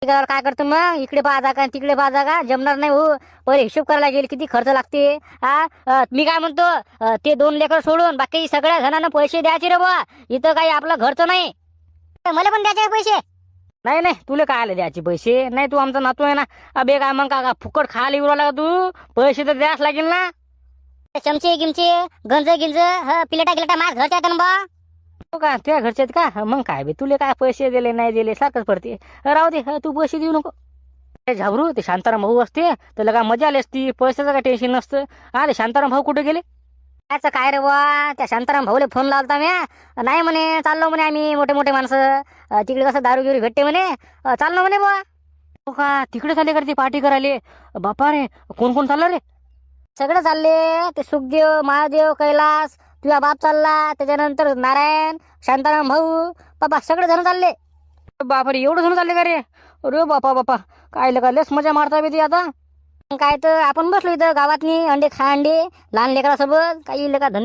काय करतो मग, इकडे पाहा का तिकडे पाहा का, जमणार नाही हो. पहिले हिशोब करायला गेले किती खर्च लागते. मी काय म्हणतो, ते 2 लेकर सोडून बाकी सगळ्या जणांना पैसे द्यायचे रे बुवा. इथं काही आपलं घरचं नाही. मला पण द्यायचे पैसे. नाही नाही, तुला काय आले द्यायचे पैसे? नाही, तू आमचा नातू आहे ना. अबे काय मग का फुकट खायला येऊ राहिला का तू? पैसे तर द्यास लागेल ना. चमचे गिमचे गंज गिंज पिलेटा गिलेटा माझ घरच्या आहेत ना बा. हो का, त्या घरचे आहेत का? मग काय बे, तुले काय पैसे दिले नाही दिले सारखंच पडते. राहू दे, तू पैसे देऊ नको. ते झाबरू, ते शांताराम भाऊ असते तर लगा मजा आली असती. पैशाचं काय टेन्शन नसतं. ते शांताराम भाऊ कुठे गेले? त्याचं काय रे बुवा, त्या शांताराम भाऊले फोन लावता म्या. नाही म्हणे, चाललो म्हणे आम्ही मोठे मोठे माणसं. तिकडे कसं दारू गिरू भेटते म्हणे. चाललो म्हणे बुवा. हो का, तिकडे चालले करते पार्टी करायले? बापा रे, कोण कोण चाललं रे? सगळे चालले. ते सुखदेव, महादेव, कैलास, तुझा बाप चालला, त्याच्यानंतर नारायण, शांताराम भाऊ, बाबा सगळे जण चालले. बापरे, एवढं जण चालले का रे? अरे बापा बापा, काय लगा लस मजा मारता बे ती आता. काय तर आपण बसलो इथं गावातनी अंडे खा अंडे लहान लेकरासोबत काही लगा धंदे